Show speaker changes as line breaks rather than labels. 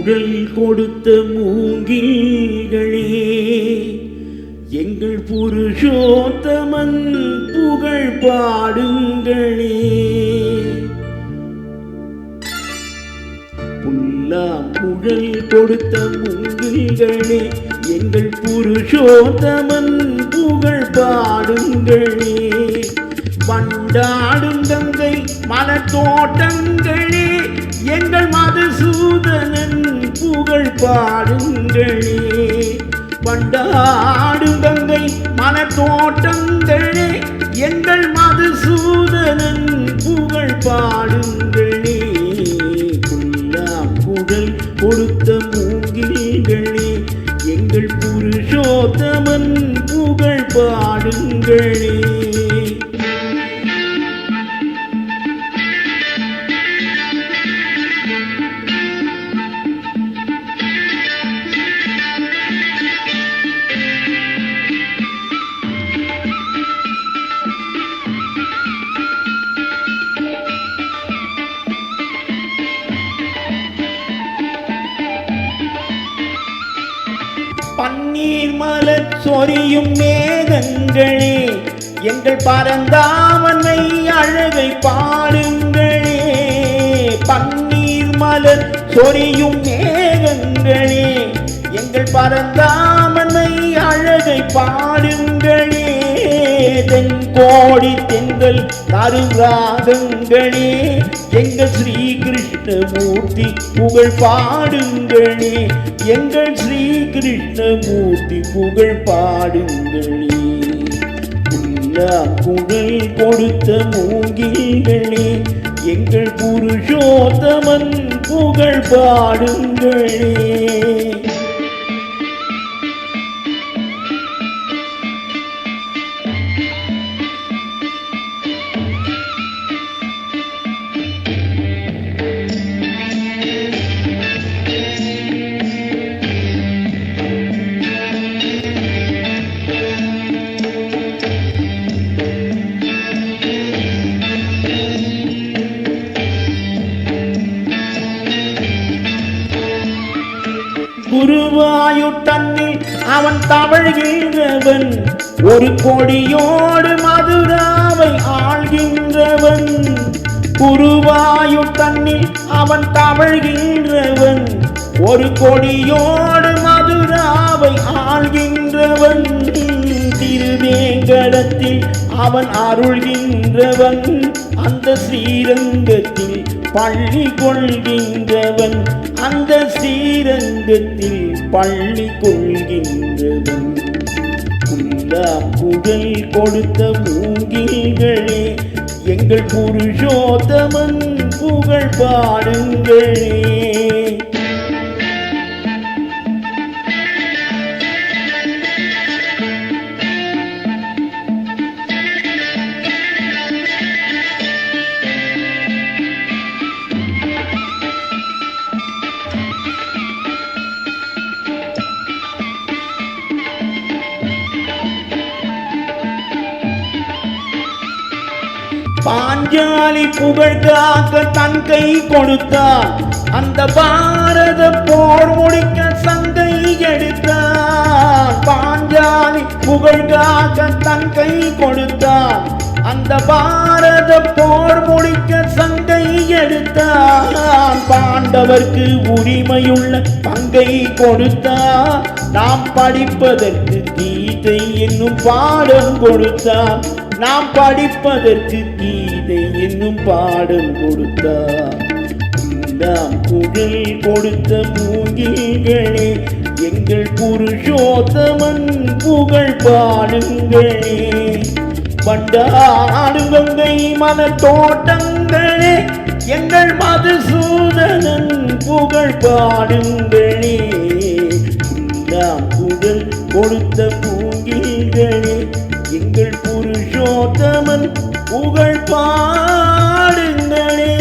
குழல் கொடுத்த மூங்கில்களே, எங்கள் புருஷோத்தமன் புகழ் பாடுங்களே. புல்லாம் குழல் கொடுத்த மூங்கில்களே, எங்கள் புருஷோத்தமன் புகழ் பாடுங்களே. வண்டாடும் கங்கை மலத்தோட்டங்களே, எங்கள் மதுசூதனன் புகழ் பாடுங்களே. வண்டாடும் கங்கை மலத்தோட்டங்களே, எங்கள் மதுசூதனன் புகழ் பாடுங்களே. குழல் கொடுத்த மூங்கில்களே, எங்கள் புருஷோத்தமன் புகழ் பாடுங்களே. பன்னீர் மலர் சொரியும் மேகங்களே, எங்கள் பரந்தாமனை அழகை பாடுங்களே. பன்னீர் மலர் சொரியும் மேகங்களே, எங்கள் பரந்தாமனை அழகை பாடுங்களே. தென்கோடி தெங்கள் தருராகங்களே, எங்கள் ஸ்ரீ கிருஷ்ணமூர்த்தி புகழ் பாடுங்களே. எங்கள் ஸ்ரீ கிருஷ்ணமூர்த்தி புகழ் பாடுங்களே. குழல் கொடுத்த மூங்கில்களே, எங்கள் புருஷோத்தமன் புகழ் பாடுங்களே. குருவாயூர் தன்னில் அவன் தவழ்கின்றவன், ஒரு கொடியோடு மதுராவை ஆள்கின்றவன். குருவாயூர் தன்னில் அவன் தவழ்கின்றவன், ஒரு கொடியோடு மதுராவை ஆள்கின்றவன். திருவேங்கடத்தில் அவன் அருள்கின்றவன், அந்த ஸ்ரீரங்கத்தில் பள்ளி கொள்கின்றவன். அந்த ஸ்ரீரங்கத்தில் பள்ளி கொள்கின்றவன். குழல் கொடுத்த மூங்கில்களே, எங்கள் புருஷோத்தமன் புகழ் பாடுங்களே. பாஞ்சாலி புகழ் காக்க தன் கை கொடுத்தான், அந்த பாரத போர் முடிக்க சங்கை எடுத்தான். பாஞ்சாலி புகழ் காக்க தன் கை கொடுத்தான், அந்த பாரத போர் முடிக்க சங்கை எடுத்தான். பாண்டவர்க்கு உரிமையுள்ள பங்கை கொடுத்தான், நாம் படிப்பதற்கு கீதை என்னும் பாடம் கொடுத்தான். நாம் படிப்பதற்கு கீதை என்னும் பாடம் கொடுத்தார். குழல் கொடுத்த மூங்கில்களே, எங்கள் புருஷோத்தமன் புகழ் பாடுங்களே. வண்டாடும் கங்கை மலத்தோட்டங்களே, எங்கள் மதுசூதனன் புகழ் பாடுங்களே. குழல் கொடுத்த மூங்கில்களே, எங்கள் புருஷோத்தமன் புகழ் பாடுங்களே.